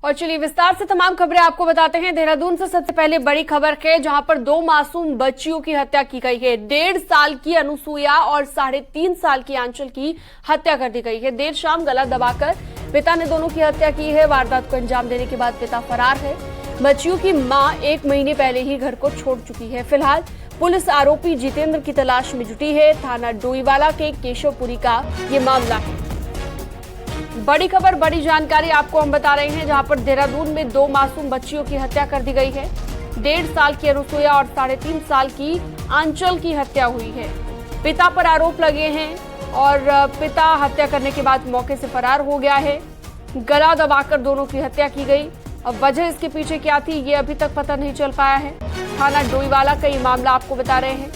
और चलिए विस्तार से तमाम खबरें आपको बताते हैं। देहरादून से सबसे पहले बड़ी खबर है, जहां पर 2 मासूम बच्चियों की हत्या की गई है। 1.5 साल की अनुसुईया और 3.5 साल की आंचल की हत्या कर दी गई है। देर शाम गला दबाकर पिता ने दोनों की हत्या की है। वारदात को अंजाम देने के बाद पिता फरार है। बच्चियों की मां 1 महीने पहले ही घर को छोड़ चुकी है। फिलहाल पुलिस आरोपी जितेंद्र की तलाश में जुटी है। थाना डोईवाला के केशवपुरी का ये मामला है। बड़ी खबर, बड़ी जानकारी आपको हम बता रहे हैं, जहां पर देहरादून में 2 मासूम बच्चियों की हत्या कर दी गई है। 1.5 साल की अनुसुईया और 3.5 साल की आंचल की हत्या हुई है। पिता पर आरोप लगे हैं और पिता हत्या करने के बाद मौके से फरार हो गया है। गला दबाकर दोनों की हत्या की गई। अब वजह इसके पीछे क्या थी, ये अभी तक पता नहीं चल पाया है। थाना डोईवाला का ये मामला आपको बता रहे हैं।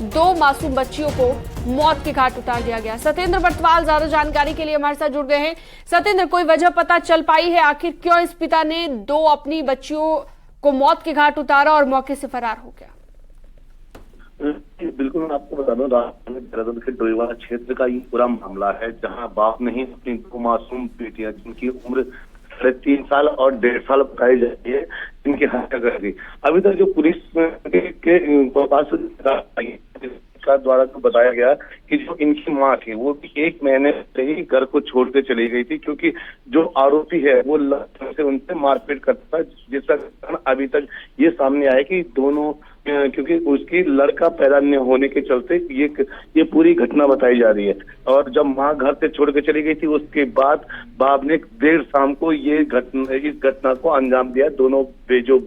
2 मासूम बच्चियों को मौत के घाट उतार दिया गया। सत्येंद्र बर्तवाल ज्यादा जानकारी के लिए हमारे साथ जुड़ गए हैं। सत्येंद्र, कोई वजह पता चल पाई है आखिर क्यों इस पिता ने 2 अपनी बच्चियों को मौत के घाट उतारा और मौके से फरार हो गया? बिल्कुल, मैं आपको बता दूं, देहरादून के डोईवाला क्षेत्र का ये पूरा मामला है, जहां बाप ने ही अपनी 2 मासूम बेटियां जिनकी उम्र 3.5 साल और 1.5 साल बताई जाती है, जिनकी हत्या कर दी। अभी तक जो पुलिस के पास द्वारा तो बताया गया कि जो इनकी मां थी वो भी 1 महीने से ही घर को छोड़ के चली गई थी, क्योंकि जो आरोपी है वो से उनसे मारपीट करता था, जिसका कारण अभी तक ये सामने आया कि दोनों, क्योंकि उसकी लड़का पैदा न होने के चलते ये पूरी घटना बताई जा रही है। और जब मां घर से छोड़ के चली गई थी, उसके बाद बाप ने देर शाम को इस घटना को अंजाम दिया। दोनों जो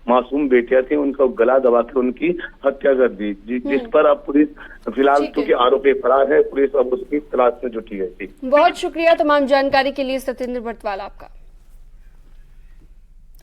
मासूम बेटियां थी उनका गला दबा के उनकी हत्या कर दी, जिस पर अब पुलिस फिलहाल क्योंकि आरोपी फरार है, पुलिस अब उसकी तलाश में जुटी है। थी बहुत शुक्रिया तमाम जानकारी के लिए सत्येंद्र बर्तवाल आपका।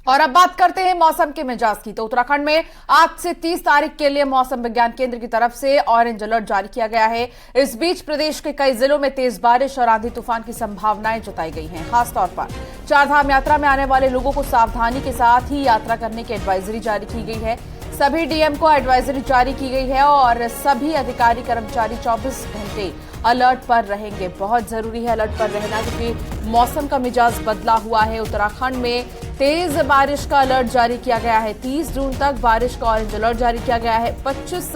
और अब बात करते हैं मौसम के मिजाज की। तो उत्तराखंड में आज से 30 तारीख के लिए मौसम विज्ञान केंद्र की तरफ से ऑरेंज अलर्ट जारी किया गया है। इस बीच प्रदेश के कई जिलों में तेज बारिश और आंधी तूफान की संभावनाएं जताई गई हैं। खासतौर पर चारधाम यात्रा में आने वाले लोगों को सावधानी के साथ ही यात्रा करने की एडवाइजरी जारी की गई है। सभी डीएम को एडवाइजरी जारी की गई है और सभी अधिकारी कर्मचारी 24 घंटे अलर्ट पर रहेंगे। बहुत जरूरी है अलर्ट पर रहना, क्योंकि मौसम का मिजाज बदला हुआ है। उत्तराखंड में तेज बारिश का अलर्ट जारी किया गया है। 30 जून तक बारिश का ऑरेंज अलर्ट जारी किया गया है। 25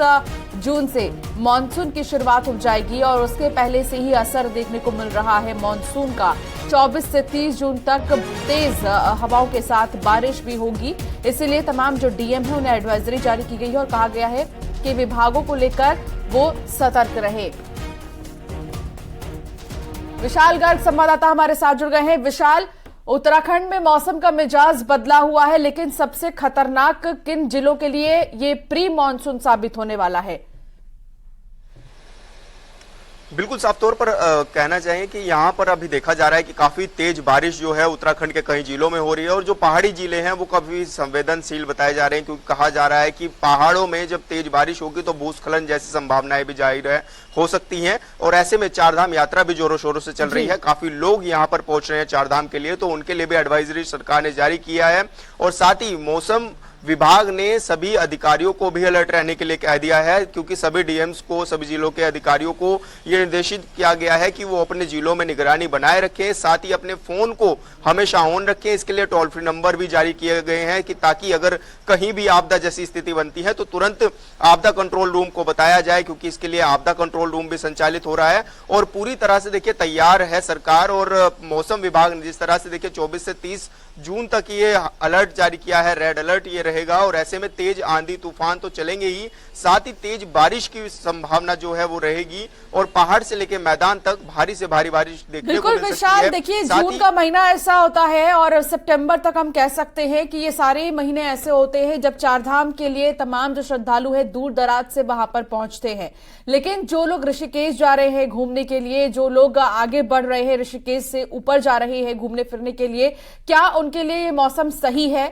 जून से मानसून की शुरुआत हो जाएगी और उसके पहले से ही असर देखने को मिल रहा है मानसून का। 24 से 30 जून तक तेज हवाओं के साथ बारिश भी होगी। इसीलिए तमाम जो डीएम है उन्हें एडवाइजरी जारी की गई है और कहा गया है कि विभागों को लेकर वो सतर्क रहे। विशाल गर्ग संवाददाता हमारे साथ जुड़ गए हैं। विशाल, उत्तराखंड में मौसम का मिजाज बदला हुआ है, लेकिन सबसे खतरनाक किन जिलों के लिए ये प्री मॉनसून साबित होने वाला है? बिल्कुल साफ तौर पर कहना चाहिए कि यहाँ पर अभी देखा जा रहा है कि काफी तेज बारिश जो है उत्तराखंड के कई जिलों में हो रही है और जो पहाड़ी जिले हैं वो काफी संवेदनशील बताए जा रहे हैं, क्योंकि कहा जा रहा है कि पहाड़ों में जब तेज बारिश होगी तो भूस्खलन जैसी संभावनाएं भी जाहिर है हो सकती हैं। और ऐसे में चारधाम यात्रा भी जोरों शोरों से चल रही है। काफी लोग यहाँ पर पहुंच रहे हैं चारधाम के लिए, तो उनके लिए भी एडवाइजरी सरकार ने जारी किया है। और साथ ही मौसम विभाग ने सभी अधिकारियों को भी अलर्ट रहने के लिए कह दिया है, क्योंकि सभी डीएम्स को, सभी जिलों के अधिकारियों को यह निर्देशित किया गया है कि वो अपने जिलों में निगरानी बनाए रखें। साथ ही अपने फोन को हमेशा ऑन रखें। इसके लिए टोल फ्री नंबर भी जारी किए गए हैं कि ताकि अगर कहीं भी आपदा जैसी स्थिति बनती है तो तुरंत आपदा कंट्रोल रूम को बताया जाए, क्योंकि इसके लिए आपदा कंट्रोल रूम भी संचालित हो रहा है। और पूरी तरह से देखिए तैयार है सरकार और मौसम विभाग ने। जिस तरह से देखिए 24 से 30 जून तक ये अलर्ट जारी किया है, रेड अलर्ट ये रहेगा। और ऐसे में तेज आंधी तूफान तो चलेंगे ही, साथ ही तेज बारिश की संभावना जो है वो रहेगी और पहाड़ से लेकर मैदान तक भारी से भारी बारिश देखने को मिल सकती है। विशाल, देखिए जून का महीना ऐसा होता है और सितंबर तक हम कह सकते हैं कि ये सारे महीने ऐसे होते हैं जब चारधाम के लिए तमाम जो श्रद्धालु है दूर दराज से वहां पर पहुंचते हैं। लेकिन जो लोग ऋषिकेश जा रहे हैं घूमने के लिए, जो लोग आगे बढ़ रहे हैं ऋषिकेश से ऊपर जा रहे हैं घूमने फिरने के लिए, क्या उनके लिए ये मौसम सही है?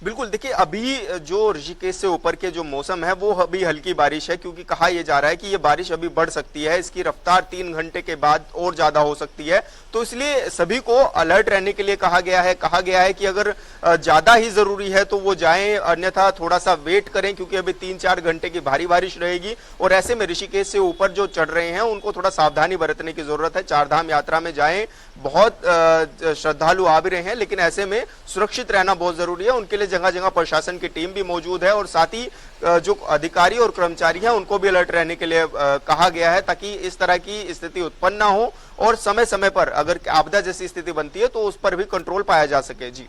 बिल्कुल, देखिए अभी जो ऋषिकेश से ऊपर के जो मौसम है वो अभी हल्की बारिश है, क्योंकि कहा यह जा रहा है कि ये बारिश अभी बढ़ सकती है, इसकी रफ्तार 3 घंटे के बाद और ज्यादा हो सकती है। तो इसलिए सभी को अलर्ट रहने के लिए कहा गया है कि अगर ज्यादा ही जरूरी है तो वो जाएं, अन्यथा थोड़ा सा वेट करें, क्योंकि अभी 3-4 घंटे की भारी बारिश रहेगी। और ऐसे में ऋषिकेश से ऊपर जो चढ़ रहे हैं उनको थोड़ा सावधानी बरतने की जरूरत है। 4 धाम यात्रा में जाएं, बहुत श्रद्धालु आ भी रहे हैं, लेकिन ऐसे में सुरक्षित रहना बहुत जरूरी है। उनके लिए जगह जगह प्रशासन की टीम भी मौजूद है और साथ ही जो अधिकारी और कर्मचारी हैं उनको भी अलर्ट रहने के लिए कहा गया है, ताकि इस तरह की स्थिति उत्पन्न ना हो और समय समय पर अगर आपदा जैसी स्थिति बनती है तो उस पर भी कंट्रोल पाया जा सके। जी,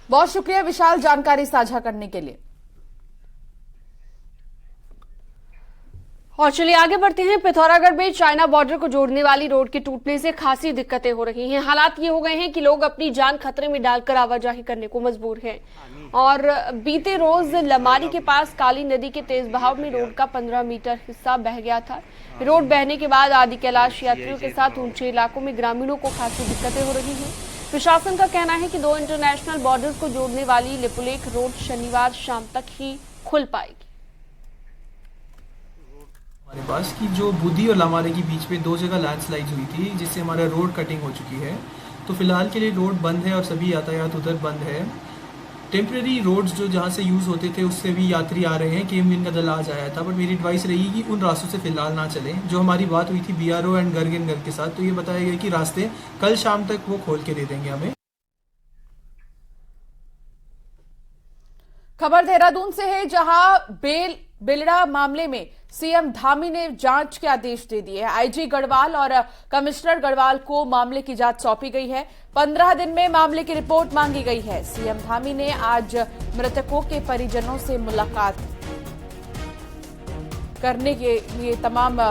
बहुत शुक्रिया विशाल जानकारी साझा करने के लिए। और चलिए आगे बढ़ते हैं। पिथौरागढ़ में चाइना बॉर्डर को जोड़ने वाली रोड के टूटने से खासी दिक्कतें हो रही हैं। हालात ये हो गए हैं कि लोग अपनी जान खतरे में डालकर आवाजाही करने को मजबूर हैं। और बीते रोज लमारी के पास काली नदी के तेज बहाव में रोड का 15 मीटर हिस्सा बह गया था। रोड बहने के बाद आदि कैलाश यात्रियों के साथ ऊंचे इलाकों में ग्रामीणों को खासी दिक्कतें हो रही हैं। प्रशासन का कहना है कि 2 इंटरनेशनल बॉर्डर को जोड़ने वाली लिपुलेख रोड शनिवार शाम तक ही खुल पाएगी। हमारे पास की जो बुद्धि और लामारे के बीच में 2 जगह लैंडस्लाइड हुई थी, जिससे हमारा रोड कटिंग हो चुकी है। तो फिलहाल के लिए रोड बंद है और सभी यातायात उधर बंद है। टेम्परेरी रोड्स जो जहाँ से यूज़ होते थे उससे भी यात्री आ रहे हैं। केएमवीएन का दल आज आया था, बट मेरी एडवाइस रही कि उन रास्तों से फिलहाल ना चलें। जो हमारी बात हुई थी बीआरओ एंड गर्गनगर के साथ, तो ये बताया गया कि रास्ते कल शाम तक वो खोल के दे देंगे हमें। खबर देहरादून से है, जहां बेलड़ा मामले में सीएम धामी ने जांच के आदेश दे दिए हैं। आईजी गढ़वाल और कमिश्नर गढ़वाल को मामले की जांच सौंपी गई है। 15 दिन में मामले की रिपोर्ट मांगी गई है। सीएम धामी ने आज मृतकों के परिजनों से मुलाकात करने के लिए तमाम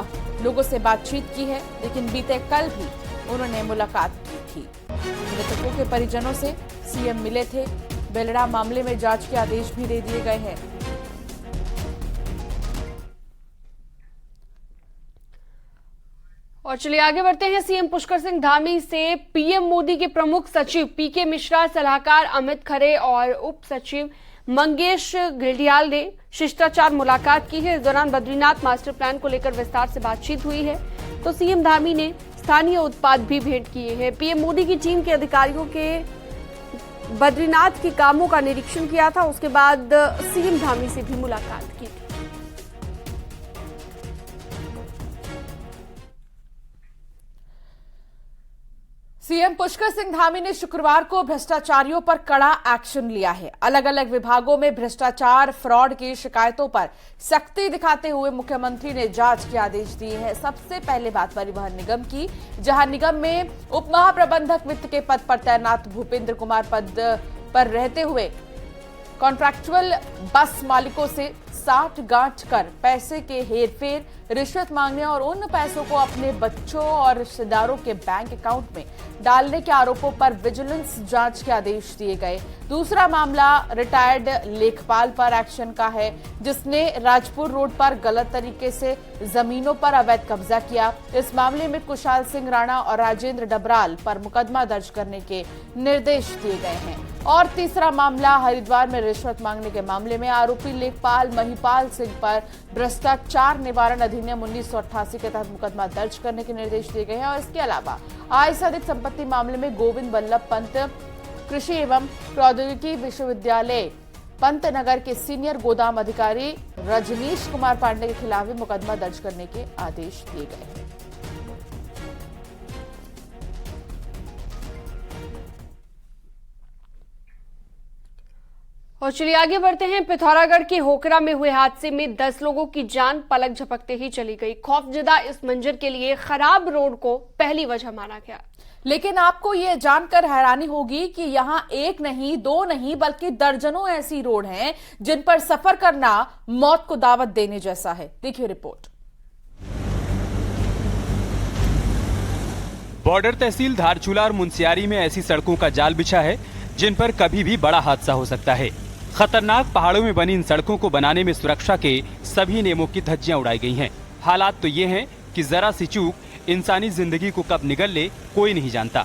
लोगों से बातचीत की है, लेकिन बीते कल भी उन्होंने मुलाकात की थी। मृतकों के परिजनों से सीएम मिले थे। बेलड़ा मामले में जांच के आदेश भी दे दिए गए हैं। और चलिए आगे बढ़ते हैं। सीएम पुष्कर सिंह धामी से पीएम मोदी के प्रमुख सचिव पीके मिश्रा, सलाहकार अमित खरे और उप सचिव मंगेश घिल्डियाल ने शिष्टाचार मुलाकात की है। इस दौरान बद्रीनाथ मास्टर प्लान को लेकर विस्तार से बातचीत हुई है। तो सीएम धामी ने स्थानीय उत्पाद भी भेंट किए हैं। पीएम मोदी की टीम के अधिकारियों के बद्रीनाथ के कामों का निरीक्षण किया था। उसके बाद सीएम धामी से भी मुलाकात की थी। सीएम पुष्कर सिंह धामी ने शुक्रवार को भ्रष्टाचारियों पर कड़ा एक्शन लिया है। अलग अलग विभागों में भ्रष्टाचार, फ्रॉड की शिकायतों पर सख्ती दिखाते हुए मुख्यमंत्री ने जांच के आदेश दिए हैं। सबसे पहले बात परिवहन निगम की, जहां निगम में उप महाप्रबंधक वित्त के पद पर तैनात भूपेंद्र कुमार पद पर रहते हुए कॉन्ट्रैक्चुअल बस मालिकों से साठ गांठ कर पैसे के हेरफेर, रिश्वत मांगने और उन पैसों को अपने बच्चों और रिश्तेदारों के बैंक अकाउंट में डालने के आरोपों पर विजिलेंस जांच के आदेश दिए गए। दूसरा मामला रिटायर्ड लेखपाल पर एक्शन का है, जिसने राजपुर रोड पर गलत तरीके से जमीनों पर अवैध कब्जा किया। इस मामले में कुशाल सिंह राणा और राजेंद्र डबराल पर मुकदमा दर्ज करने के निर्देश दिए गए हैं। और तीसरा मामला हरिद्वार में रिश्वत मांगने के मामले में आरोपी लेखपाल महिपाल सिंह पर भ्रष्टाचार निवारण अधिनियम 1988 के तहत मुकदमा दर्ज करने के निर्देश दिए गए हैं। और इसके अलावा आय से अधिक संपत्ति मामले में गोविंद बल्लभ पंत कृषि एवं प्रौद्योगिकी विश्वविद्यालय पंतनगर के सीनियर गोदाम अधिकारी रजनीश कुमार पांडे के खिलाफ भी मुकदमा दर्ज करने के आदेश दिए गए हैं। और चलिए आगे बढ़ते हैं। पिथौरागढ़ के होकरा में हुए हादसे में 10 लोगों की जान पलक झपकते ही चली गई। खौफजदा इस मंजर के लिए खराब रोड को पहली वजह माना गया। लेकिन आपको ये जानकर हैरानी होगी कि यहाँ एक नहीं, दो नहीं, बल्कि दर्जनों ऐसी रोड हैं जिन पर सफर करना मौत को दावत देने जैसा है। देखिए रिपोर्ट। बॉर्डर तहसील धारचूला और मुंशियारी में ऐसी सड़कों का जाल बिछा है जिन पर कभी भी बड़ा हादसा हो सकता है। खतरनाक पहाड़ों में बनी इन सड़कों को बनाने में सुरक्षा के सभी नियमों की धज्जियां उड़ाई गई हैं। हालात तो ये हैं कि जरा सी चूक इंसानी जिंदगी को कब निगल ले कोई नहीं जानता।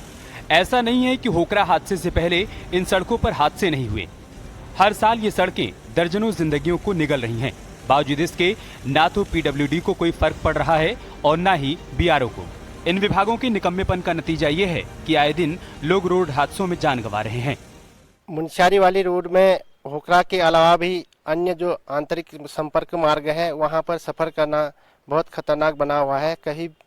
ऐसा नहीं है कि होकरा हादसे से पहले इन सड़कों पर हादसे नहीं हुए। हर साल ये सड़कें दर्जनों जिंदगियों को निगल रही हैं। बावजूद इसके ना तो पीडब्ल्यूडी को कोई फर्क पड़ रहा है और ना ही बीआरओ को। इन विभागों के निकम्मेपन का नतीजा ये है कि आए दिन लोग रोड हादसों में जान गंवा रहे हैं। मुनस्यारी वाली रोड में होकरा के अलावा भी अन्य जो आंतरिक संपर्क मार्ग है वहां पर सफर करना बहुत खतरनाक बना हुआ है।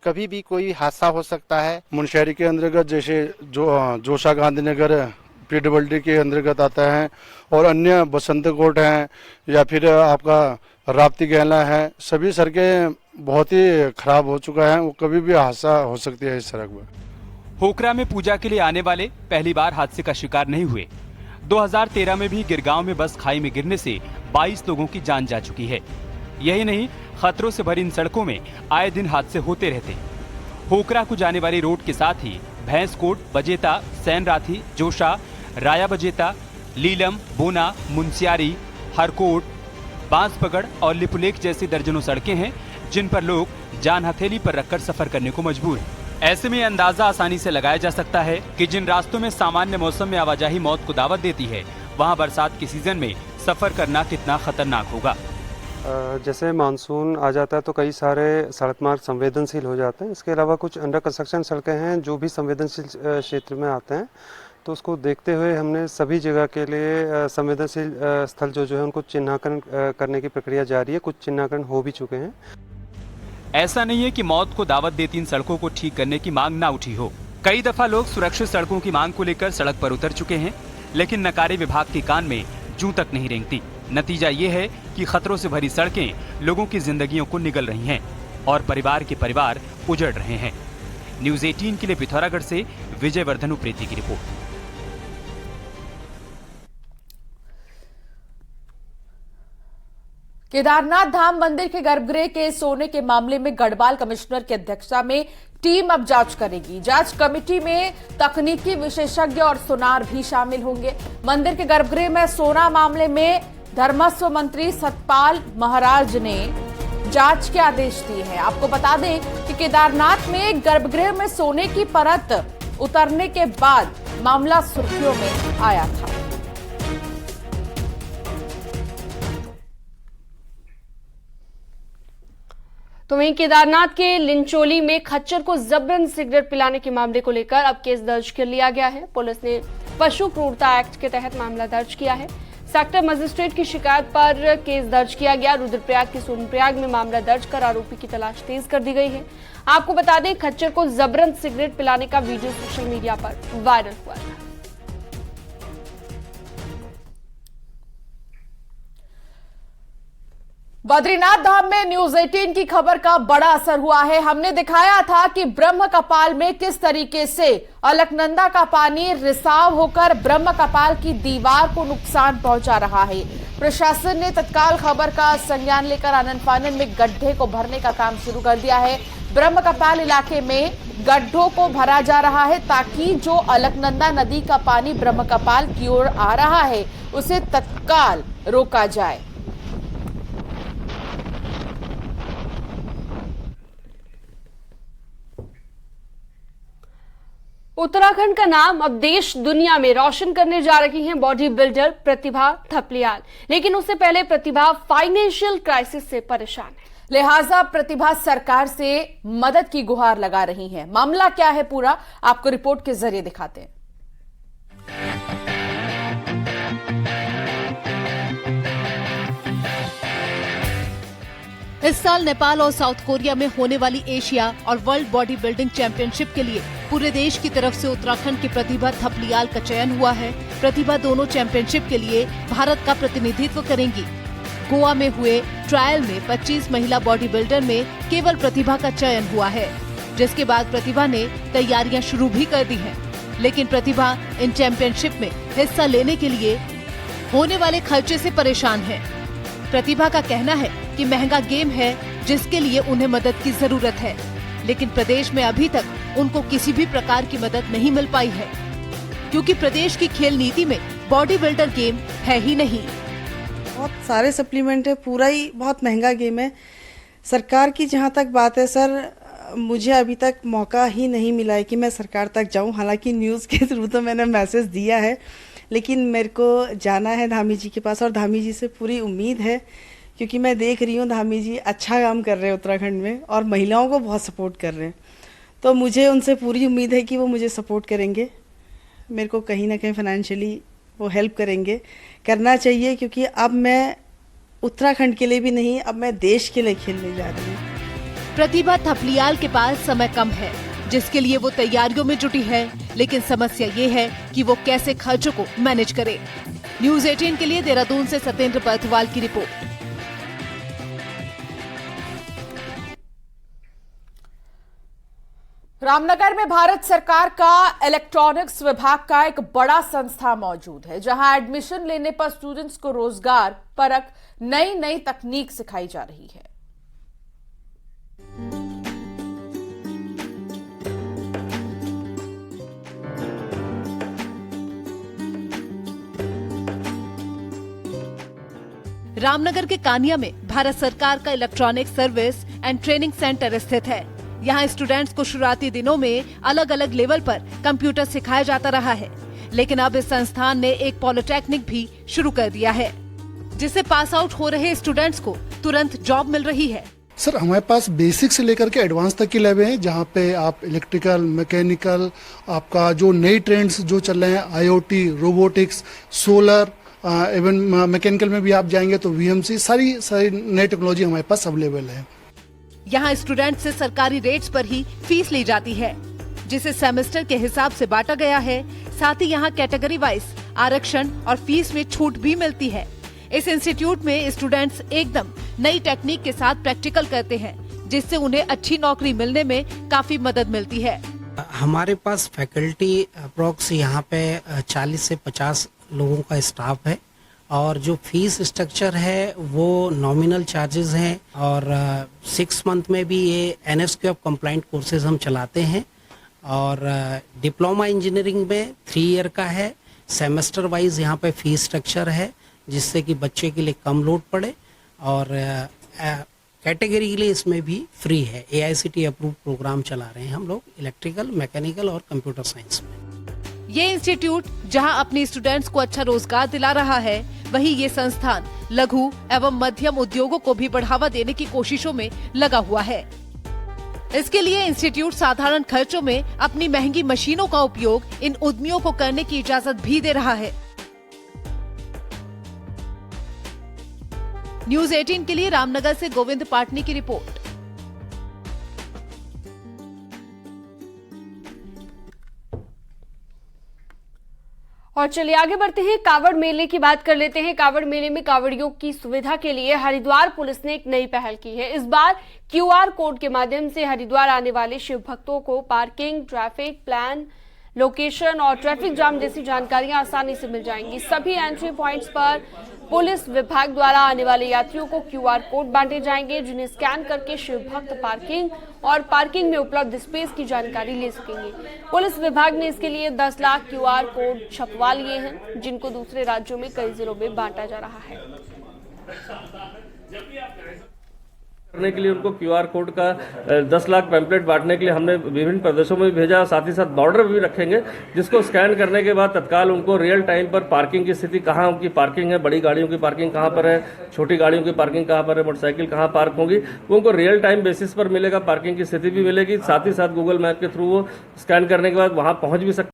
कभी भी कोई हादसा हो सकता है। मुनस्यारी के अंतर्गत जैसे जोशा गांधीनगर पीडब्ल्यूडी के अंतर्गत आता है और अन्य बसंत कोट है या फिर आपका राप्ती गहला है, सभी सड़कें बहुत ही खराब हो चुका है। वो कभी भी हादसा हो सकती है इस सड़क पर। होकरा में पूजा के लिए आने वाले पहली बार हादसे का शिकार नहीं हुए। 2013 में भी गिरगांव में बस खाई में गिरने से 22 लोगों की जान जा चुकी है। यही नहीं, खतरों से भरी इन सड़कों में आए दिन हादसे होते रहते। होकरा को जाने वाली रोड के साथ ही भैंसकोट, बजेता, सैनराथी, जोशा, राया बजेता, लीलम, बोना, मुनस्यारी, हरकोट, बांसपगड़ और लिपुलेख जैसी दर्जनों सड़कें हैं जिन पर लोग जान हथेली पर रखकर सफर करने को मजबूर हैं। ऐसे में अंदाजा आसानी से लगाया जा सकता है कि जिन रास्तों में सामान्य मौसम में आवाजाही मौत को दावत देती है, वहां बरसात के सीजन में सफर करना कितना खतरनाक होगा। जैसे मानसून आ जाता है तो कई सारे सड़क मार्ग संवेदनशील हो जाते हैं। इसके अलावा कुछ अंडर कंस्ट्रक्शन सड़कें हैं जो भी संवेदनशील क्षेत्र में आते हैं, तो उसको देखते हुए हमने सभी जगह के लिए संवेदनशील स्थल जो है उनको चिन्हांकन करने की प्रक्रिया जारी है। कुछ चिन्हांकन हो भी चुके हैं। ऐसा नहीं है कि मौत को दावत देती इन सड़कों को ठीक करने की मांग ना उठी हो। कई दफा लोग सुरक्षित सड़कों की मांग को लेकर सड़क पर उतर चुके हैं, लेकिन नकारी विभाग के कान में जूं तक नहीं रेंगती। नतीजा ये है कि खतरों से भरी सड़कें लोगों की जिंदगियों को निगल रही हैं और परिवार के परिवार उजड़ रहे हैं। न्यूज 18 के लिए पिथौरागढ़ से विजय वर्धन उप्रेती की रिपोर्ट। केदारनाथ धाम मंदिर के गर्भगृह के सोने के मामले में गढ़वाल कमिश्नर की अध्यक्षता में टीम अब जांच करेगी। जांच कमेटी में तकनीकी विशेषज्ञ और सुनार भी शामिल होंगे। मंदिर के गर्भगृह में सोना मामले में धर्मस्व मंत्री सतपाल महाराज ने जांच के आदेश दिए हैं। आपको बता दें कि केदारनाथ में गर्भगृह में सोने की परत उतरने के बाद मामला सुर्खियों में आया था। तो वहीं केदारनाथ के लिंचोली में खच्चर को जबरन सिगरेट पिलाने के मामले को लेकर अब केस दर्ज कर लिया गया है। पुलिस ने पशु क्रूरता एक्ट के तहत मामला दर्ज किया है। सेक्टर मजिस्ट्रेट की शिकायत पर केस दर्ज किया गया। रुद्रप्रयाग के सोनप्रयाग में मामला दर्ज कर आरोपी की तलाश तेज कर दी गई है। आपको बता दें, खच्चर को जबरन सिगरेट पिलाने का वीडियो सोशल मीडिया पर वायरल हुआ था। बद्रीनाथ धाम में न्यूज 18 की खबर का बड़ा असर हुआ है। हमने दिखाया था कि ब्रह्म कपाल में किस तरीके से अलकनंदा का पानी रिसाव होकर ब्रह्म कपाल की दीवार को नुकसान पहुंचा रहा है। प्रशासन ने तत्काल खबर का संज्ञान लेकर आनन फानन में गड्ढे को भरने का काम शुरू कर दिया है। ब्रह्म कपाल इलाके में गड्ढों को भरा जा रहा है ताकि जो अलकनंदा नदी का पानी ब्रह्म कपाल की ओर आ रहा है उसे तत्काल रोका जाए। उत्तराखंड का नाम अब देश दुनिया में रोशन करने जा रही हैं बॉडी बिल्डर प्रतिभा थपलियाल, लेकिन उससे पहले प्रतिभा फाइनेंशियल क्राइसिस से परेशान है। लिहाजा प्रतिभा सरकार से मदद की गुहार लगा रही हैं। मामला क्या है पूरा, आपको रिपोर्ट के जरिए दिखाते हैं। इस साल नेपाल और साउथ कोरिया में होने वाली एशिया और वर्ल्ड बॉडी बिल्डिंग चैंपियनशिप के लिए पूरे देश की तरफ से उत्तराखंड की प्रतिभा थपलियाल का चयन हुआ है। प्रतिभा दोनों चैंपियनशिप के लिए भारत का प्रतिनिधित्व करेंगी। गोवा में हुए ट्रायल में 25 महिला बॉडी बिल्डर में केवल प्रतिभा का चयन हुआ है, जिसके बाद प्रतिभा ने तैयारियां शुरू भी कर दी हैं। लेकिन प्रतिभा इन चैंपियनशिप में हिस्सा लेने के लिए होने वाले खर्चे से परेशान है। प्रतिभा का कहना है कि महंगा गेम है जिसके लिए उन्हें मदद की जरूरत है, लेकिन प्रदेश में अभी तक उनको किसी भी प्रकार की मदद नहीं मिल पाई है, क्योंकि प्रदेश की खेल नीति में बॉडी बिल्डर गेम है ही नहीं। बहुत सारे सप्लीमेंट है, पूरा ही बहुत महंगा गेम है। सरकार की जहां तक बात है सर, मुझे अभी तक मौका ही नहीं मिला है कि मैं सरकार तक जाऊं। हालांकि न्यूज़ के थ्रू तो मैंने मैसेज दिया है, लेकिन मेरे को जाना है धामी जी के पास और धामी जी से पूरी उम्मीद है, क्योंकि मैं देख रही हूँ धामी जी अच्छा काम कर रहे हैं उत्तराखंड में और महिलाओं को बहुत सपोर्ट कर रहे हैं। तो मुझे उनसे पूरी उम्मीद है कि वो मुझे सपोर्ट करेंगे, मेरे को कहीं ना कहीं फाइनेंशियली वो हेल्प करेंगे। करना चाहिए, क्योंकि अब मैं उत्तराखंड के लिए भी नहीं, अब मैं देश के लिए खेलने जा रही हूँ। प्रतिभा थपलियाल के पास समय कम है, जिसके लिए वो तैयारियों में जुटी है, लेकिन समस्या ये है कि वो कैसे खर्चों को मैनेज करे। न्यूज़ 18 के लिए देहरादून से सत्येंद्र बर्थवाल की रिपोर्ट। रामनगर में भारत सरकार का इलेक्ट्रॉनिक्स विभाग का एक बड़ा संस्था मौजूद है, जहां एडमिशन लेने पर स्टूडेंट्स को रोजगार परक नई नई तकनीक सिखाई जा रही है। रामनगर के कानिया में भारत सरकार का electronic service and training centre स्थित है। यहाँ स्टूडेंट्स को शुरुआती दिनों में अलग अलग लेवल पर कंप्यूटर सिखाया जाता रहा है, लेकिन अब इस संस्थान ने एक पॉलिटेक्निक भी शुरू कर दिया है, जिससे पास आउट हो रहे स्टूडेंट्स को तुरंत जॉब मिल रही है। सर, हमारे पास बेसिक से लेकर के एडवांस तक की लैब है, जहाँ पे आप इलेक्ट्रिकल, मैकेनिकल, आपका जो नई ट्रेंड्स जो चल रहे हैं, IoT, robotics, solar, even mechanical में भी आप जाएंगे तो VMC, सारी नई टेक्नोलॉजी हमारे पास अवेलेबल है। यहाँ स्टूडेंट से सरकारी रेट्स पर ही फीस ली जाती है, जिसे सेमेस्टर के हिसाब से बांटा गया है। साथ ही यहाँ कैटेगरी वाइज आरक्षण और फीस में छूट भी मिलती है। इस इंस्टीट्यूट में स्टूडेंट्स एकदम नई टेक्निक के साथ प्रैक्टिकल करते हैं, जिससे उन्हें अच्छी नौकरी मिलने में काफी मदद मिलती है। हमारे पास फैकल्टी अप्रोक्स यहाँ पे 40 से 50 लोगों का स्टाफ है, और जो फीस स्ट्रक्चर है वो नॉमिनल चार्जेस हैं, और 6 मंथ में भी ये NSQF कंप्लाइंट कोर्सेज हम चलाते हैं, और डिप्लोमा इंजीनियरिंग में 3 ईयर का है। सेमेस्टर वाइज यहाँ पे फीस स्ट्रक्चर है, जिससे कि बच्चे के लिए कम लोड पड़े, और कैटेगरी के लिए इसमें भी फ्री है। AICTE अप्रूव प्रोग्राम चला रहे हैं हम लोग इलेक्ट्रिकल, मैकेनिकल और कंप्यूटर साइंस में। ये इंस्टीट्यूट जहां अपने स्टूडेंट्स को अच्छा रोजगार दिला रहा है, वहीं ये संस्थान लघु एवं मध्यम उद्योगों को भी बढ़ावा देने की कोशिशों में लगा हुआ है। इसके लिए इंस्टीट्यूट साधारण खर्चों में अपनी महंगी मशीनों का उपयोग इन उद्यमियों को करने की इजाजत भी दे रहा है। न्यूज़ 18 के लिए रामनगर से गोविंद पाटनी की रिपोर्ट। और चलिए आगे बढ़ते हैं, कावड़ मेले की बात कर लेते हैं। कावड़ मेले में कावड़ियों की सुविधा के लिए हरिद्वार पुलिस ने एक नई पहल की है। इस बार QR कोड के माध्यम से हरिद्वार आने वाले शिव भक्तों को पार्किंग, ट्रैफिक प्लान, लोकेशन और ट्रैफिक जाम जैसी जानकारियां आसानी से मिल जाएंगी। सभी एंट्री पॉइंट्स पर पुलिस विभाग द्वारा आने वाले यात्रियों को QR कोड बांटे जाएंगे, जिन्हें स्कैन करके शिव भक्त पार्किंग और पार्किंग में उपलब्ध स्पेस की जानकारी ले सकेंगे। पुलिस विभाग ने इसके लिए 10 लाख QR कोड छपवा लिए हैं, जिनको दूसरे राज्यों में कई जिलों में बांटा जा रहा है। करने के लिए उनको QR कोड का 10 लाख पैम्पलेट बांटने के लिए हमने विभिन्न प्रदेशों में भी भेजा। साथ ही साथ बॉर्डर भी रखेंगे, जिसको स्कैन करने के बाद तत्काल उनको रियल टाइम पर पार्किंग की स्थिति, कहाँ उनकी पार्किंग है, बड़ी गाड़ियों की पार्किंग कहाँ पर है, छोटी गाड़ियों की पार्किंग कहाँ पर है, मोटरसाइकिल कहाँ पार्क होगी, वो उनको रियल टाइम बेसिस पर मिलेगा। पार्किंग की स्थिति भी मिलेगी, साथ ही साथ गूगल मैप के थ्रू वो स्कैन करने के बाद वहाँ पहुँच भी सकते।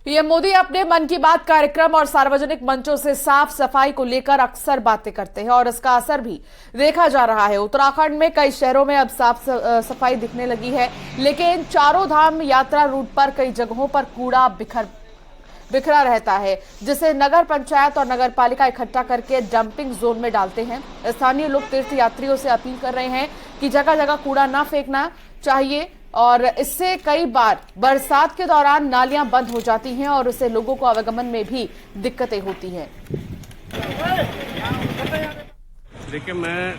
पीएम मोदी अपने मन की बात कार्यक्रम और सार्वजनिक मंचों से साफ सफाई को लेकर अक्सर बातें करते हैं, और इसका असर भी देखा जा रहा है। उत्तराखंड में कई शहरों में अब साफ सफाई दिखने लगी है, लेकिन चारों धाम यात्रा रूट पर कई जगहों पर कूड़ा बिखरा रहता है, जिसे नगर पंचायत और नगर पालिका इकट्ठा करके डंपिंग जोन में डालते हैं। स्थानीय लोग तीर्थ यात्रियों से अपील कर रहे हैं कि जगह जगह कूड़ा ना फेंकना चाहिए, और इससे कई बार बरसात के दौरान नालियां बंद हो जाती हैं और उससे लोगों को आवागमन में भी दिक्कतें होती हैं। देखिए, मैं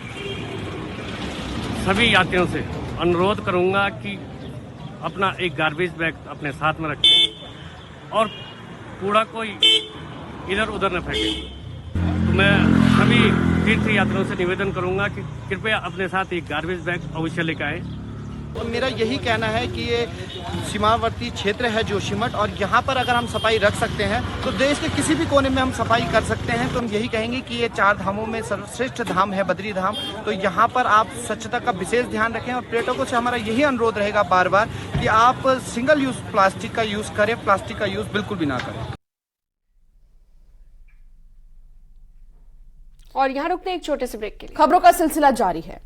सभी यात्रियों से अनुरोध करूंगा कि अपना एक गार्बेज बैग अपने साथ में रखें और कूड़ा कोई इधर उधर न फेंके। तो मैं सभी तीर्थ यात्रियों से निवेदन करूंगा कि कृपया अपने साथ एक गार्बेज बैग अवश्य लेकर आए तो मेरा यही कहना है कि ये सीमावर्ती क्षेत्र है जोशीमठ, और यहाँ पर अगर हम सफाई रख सकते हैं तो देश के किसी भी कोने में हम सफाई कर सकते हैं। तो हम यही कहेंगे कि ये 4 धामों में सर्वश्रेष्ठ धाम है बद्री धाम, तो यहाँ पर आप स्वच्छता का विशेष ध्यान रखें। और पर्यटकों से हमारा यही अनुरोध रहेगा बार बार कि आप सिंगल यूज प्लास्टिक का यूज करें, प्लास्टिक का यूज बिल्कुल भी ना करें। और यहाँ रुकते हैं एक छोटे से ब्रेक के लिए। खबरों का सिलसिला जारी है।